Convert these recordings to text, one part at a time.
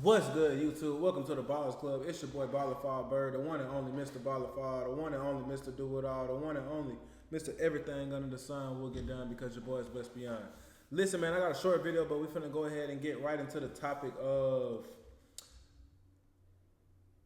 What's good, YouTube? Welcome to the Ballers Club. It's your boy Baller Fall Bird, the one and only Mr. Baller Fall, the one and only Mr. Do It All, the one and only Mr. Everything Under the Sun will get done because your boy is best beyond. Listen, man, I got a short video, but we're finna go ahead and get right into the topic of.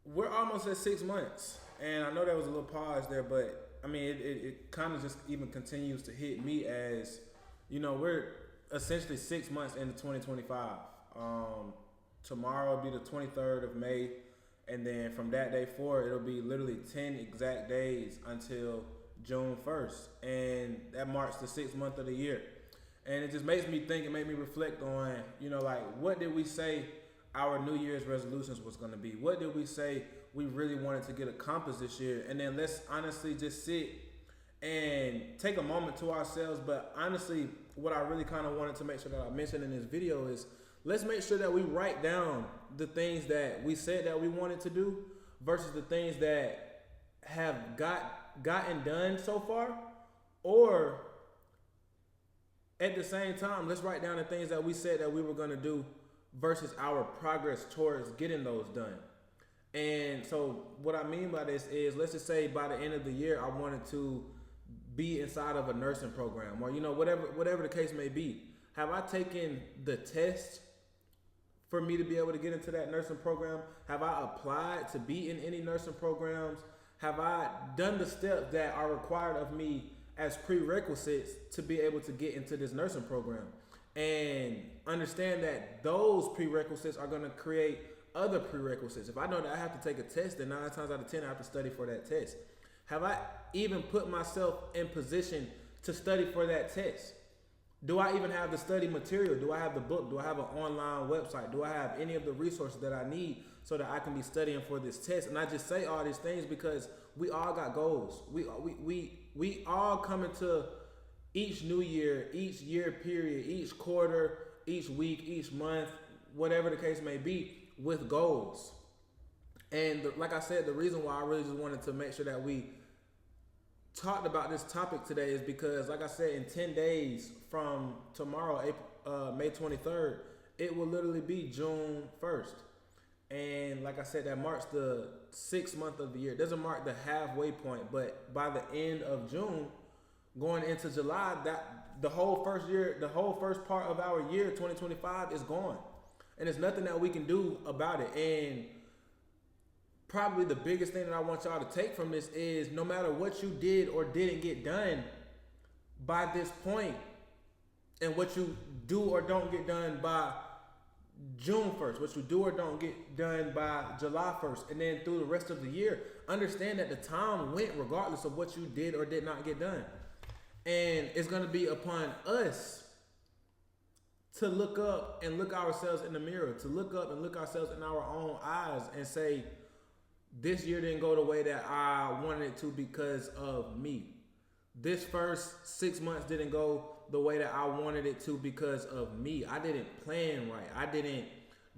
We're almost at 6 months, and I know there was a little pause there, but I mean, it kind of just even continues to hit me as, we're essentially 6 months into 2025. Tomorrow will be the 23rd of May, and then from that day forward, it'll be literally 10 exact days until June 1st, and that marks the 6th month of the year. And it just makes me think, it made me reflect on, like, what did we say our New Year's resolutions was going to be? What did we say we really wanted to get accomplished this year? And then let's honestly just sit and take a moment to ourselves. But honestly, what I really kind of wanted to make sure that I mentioned in this video is, let's make sure that we write down the things that we said that we wanted to do versus the things that have gotten done so far. Or at the same time, let's write down the things that we said that we were going to do versus our progress towards getting those done. And so what I mean by this is, let's just say by the end of the year, I wanted to be inside of a nursing program, or whatever the case may be. Have I taken the test for me to be able to get into that nursing program? Have I applied to be in any nursing programs? Have I done the steps that are required of me as prerequisites to be able to get into this nursing program? And understand that those prerequisites are going to create other prerequisites. If I know that I have to take a test, then 9 times out of 10 I have to study for that test. Have I even put myself in position to study for that test? Do I even have the study material? Do I have the book? Do I have an online website? Do I have any of the resources that I need so that I can be studying for this test? And I just say all these things because we all got goals. We all come into each new year, each year period, each quarter, each week, each month, whatever the case may be, with goals. And like I said, the reason why I really just wanted to make sure that we talked about this topic today is because, like I said, in 10 days from tomorrow, May 23rd, it will literally be June 1st. And like I said, that marks the 6th month of the year. It doesn't mark the halfway point, but by the end of June, going into July, that the whole first part of our year, 2025, is gone. And there's nothing that we can do about it. And probably the biggest thing that I want y'all to take from this is, no matter what you did or didn't get done by this point, and what you do or don't get done by June 1st, what you do or don't get done by July 1st, and then through the rest of the year, understand that the time went regardless of what you did or did not get done. And it's going to be upon us to look up and look ourselves in the mirror, to look up and look ourselves in our own eyes and say, this year didn't go the way that I wanted it to because of me. This first 6 months didn't go the way that I wanted it to because of me. I didn't plan right. I didn't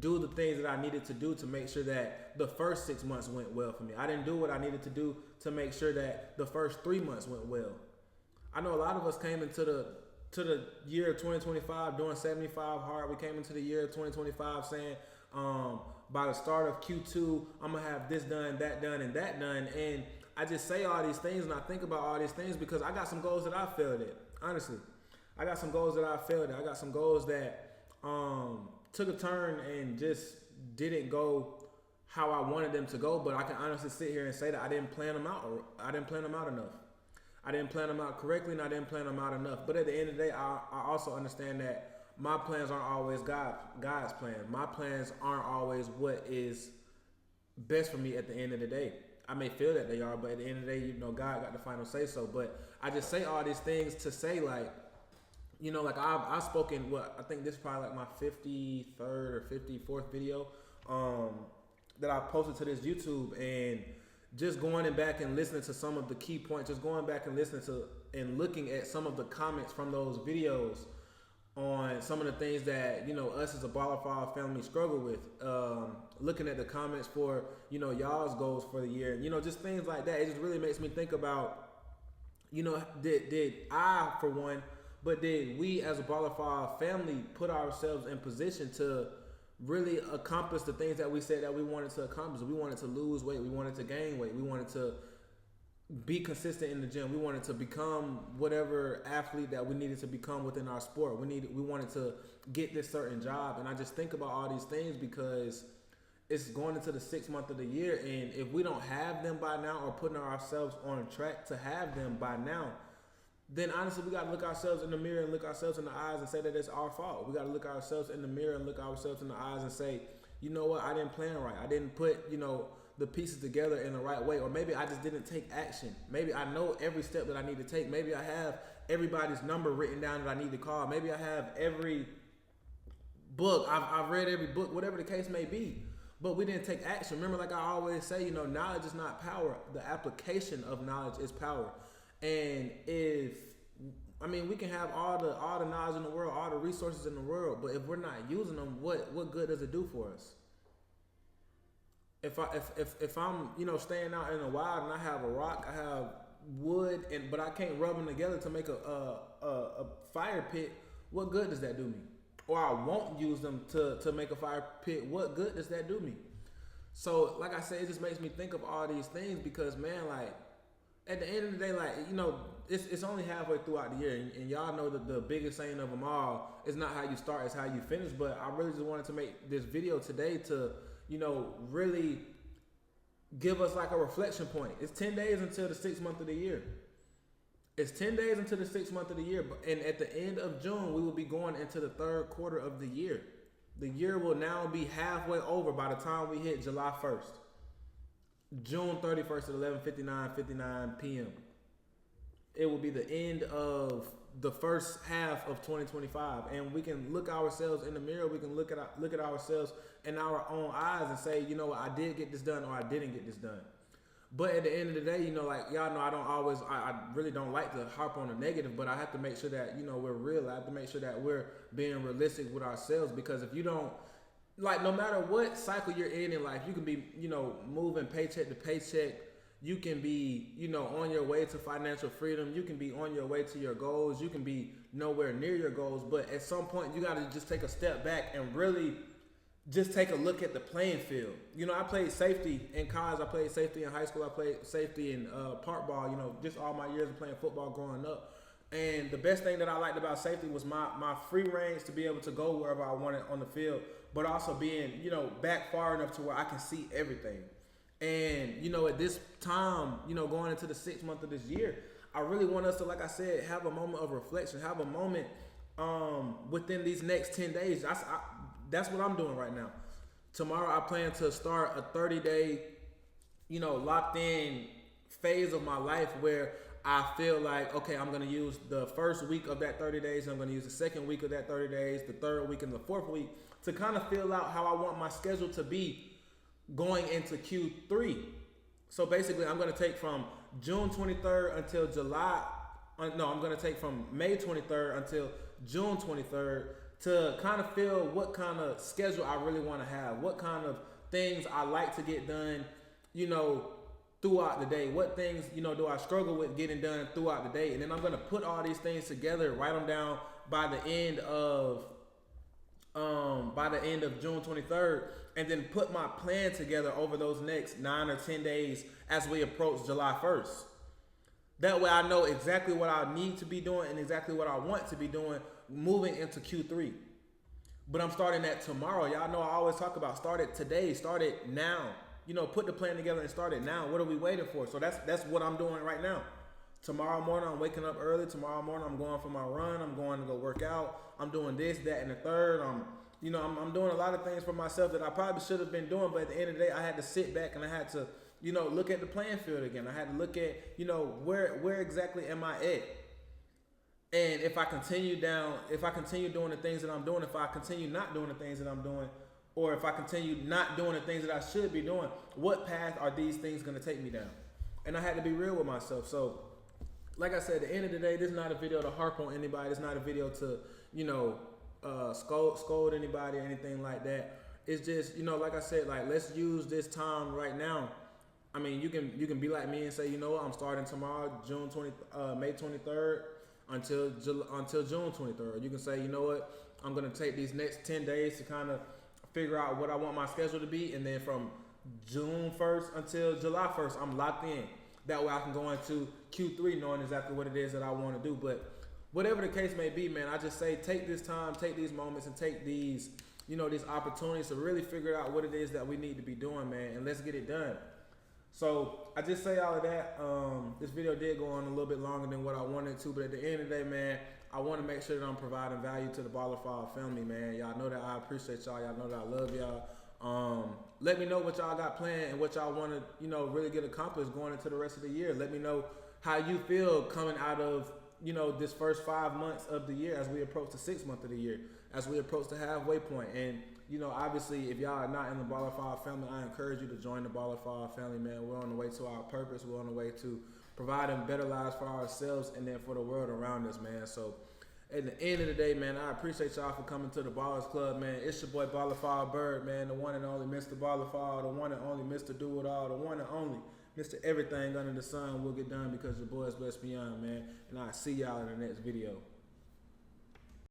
do the things that I needed to do to make sure that the first 6 months went well for me. I didn't do what I needed to do to make sure that the first 3 months went well. I know a lot of us came into the year of 2025 doing 75 hard. We came into the year of 2025 saying, by the start of Q2, I'm going to have this done, that done, and that done. And I just say all these things and I think about all these things because I got some goals that I failed at. Honestly, I got some goals that I failed at. I got some goals that took a turn and just didn't go how I wanted them to go. But I can honestly sit here and say that I didn't plan them out. Or I didn't plan them out enough. I didn't plan them out correctly, and I didn't plan them out enough. But at the end of the day, I also understand that my plans aren't always God's plans. My plans aren't always what is best for me at the end of the day. I may feel that they are, but at the end of the day, God got the final say so. But I just say all these things to say, like, I've spoken, I think this is probably like my 53rd or 54th video that I posted to this YouTube, and just going back and listening to some of the key points, just going back and listening to and looking at some of the comments from those videos on some of the things that, us as a Baller Fall family struggle with, looking at the comments for, y'all's goals for the year, just things like that. It just really makes me think about, did I, for one, but did we as a Baller Fall family put ourselves in position to really accomplish the things that we said that we wanted to accomplish. We wanted to lose weight. We wanted to gain weight. We wanted to be consistent in the gym. We wanted to become whatever athlete that we needed to become within our sport. We wanted to get this certain job. And I just think about all these things because it's going into the 6th month of the year. And if we don't have them by now or putting ourselves on track to have them by now, then honestly, we got to look ourselves in the mirror and look ourselves in the eyes and say that it's our fault. We got to look ourselves in the mirror and look ourselves in the eyes and say, you know what, I didn't plan right. I didn't put, the pieces together in the right way. Or maybe I just didn't take action. Maybe I know every step that I need to take. Maybe I have everybody's number written down that I need to call. Maybe I have every book. I've read every book, whatever the case may be. But we didn't take action. Remember, like I always say, knowledge is not power. The application of knowledge is power. And we can have all the knowledge in the world, all the resources in the world, but if we're not using them, what good does it do for us? If I'm staying out in the wild and I have a rock, I have wood, but I can't rub them together to make a fire pit, what good does that do me? Or I won't use them to make a fire pit, what good does that do me? So like I said, it just makes me think of all these things because, man, like, at the end of the day, like, it's only halfway throughout the year, and y'all know that the biggest saying of them all is not how you start, it's how you finish. But I really just wanted to make this video today to, really give us like a reflection point. It's 10 days until the 6th month of the year. It's 10 days until the 6th month of the year, and at the end of June, we will be going into the 3rd quarter of the year. The year will now be halfway over by the time we hit July 1st. June 31st at 11:59 p.m. It will be the end of the first half of 2025, and we can look ourselves in the mirror. We can look at ourselves in our own eyes and say, I did get this done or I didn't get this done. But at the end of the day, like y'all know, I really don't like to harp on the negative, but I have to make sure that we're real. I have to make sure that we're being realistic with ourselves, because if you don't, like, no matter what cycle you're in life, you can be, moving paycheck to paycheck. You can be, on your way to financial freedom. You can be on your way to your goals. You can be nowhere near your goals. But at some point, you got to just take a step back and really just take a look at the playing field. I played safety in college. I played safety in high school. I played safety in park ball, just all my years of playing football growing up. And the best thing that I liked about safety was my free range to be able to go wherever I wanted on the field, but also being, back far enough to where I can see everything. And, at this time, going into the 6th month of this year, I really want us to, like I said, have a moment of reflection, have a moment within these next 10 days. That's what I'm doing right now. Tomorrow I plan to start a 30-day, locked in phase of my life where I feel like, okay, I'm going to use the first week of that 30 days. I'm going to use the 2nd week of that 30 days, the 3rd week and the 4th week to kind of feel out how I want my schedule to be going into Q3. So basically, I'm going to take from June 23rd until I'm going to take from May 23rd until June 23rd to kind of feel what kind of schedule I really want to have, what kind of things I like to get done, throughout the day. What things, do I struggle with getting done throughout the day? And then I'm going to put all these things together, write them down by the end of June 23rd, and then put my plan together over those next 9 or 10 days as we approach July 1st. That way I know exactly what I need to be doing and exactly what I want to be doing moving into Q3. But I'm starting that tomorrow. Y'all know I always talk about start it today, start it now. Put the plan together and start it now. What are we waiting for? So that's what I'm doing right now. Tomorrow morning, I'm waking up early. Tomorrow morning, I'm going for my run. I'm going to go work out. I'm doing this, that, and the third. I'm doing a lot of things for myself that I probably should have been doing, but at the end of the day, I had to sit back and I had to, look at the playing field again. I had to look at, where exactly am I at? And if I continue doing the things that I'm doing, if I continue not doing the things that I'm doing, or if I continue not doing the things that I should be doing, what path are these things going to take me down? And I had to be real with myself. So, like I said, at the end of the day, this is not a video to harp on anybody. It's not a video to, scold anybody or anything like that. It's just, like I said, like, let's use this time right now. I mean, you can be like me and say, I'm starting tomorrow, May 23rd until June 23rd. You can say, I'm going to take these next 10 days to kind of figure out what I want my schedule to be, and then from June 1st until July 1st, I'm locked in. That way I can go into Q3 knowing exactly what it is that I want to do. But whatever the case may be, man, I just say take this time, take these moments, and take these, these opportunities to really figure out what it is that we need to be doing, man, and let's get it done. So I just say all of that. This video did go on a little bit longer than what I wanted to, but at the end of the day, man, I want to make sure that I'm providing value to the Ballerfile family, man. Y'all know that I appreciate y'all. Y'all know that I love y'all. Let me know what y'all got planned and what y'all want to, really get accomplished going into the rest of the year. Let me know how you feel coming out of, this first 5 months of the year as we approach the 6th month of the year, as we approach the halfway point. And, obviously, if y'all are not in the Ballerfile family, I encourage you to join the Ballerfile family, man. We're on the way to our purpose. We're on the way to providing better lives for ourselves and then for the world around us, man. So at the end of the day, man, I appreciate y'all for coming to the Ballers Club, man. It's your boy Ballerfile Bird, man, the one and only Mr. Ballerfile, the one and only Mr. Do It All, the one and only Mr. Everything Under the Sun Will Get Done Because Your Boy is Blessed Beyond, man. And I'll see y'all in the next video.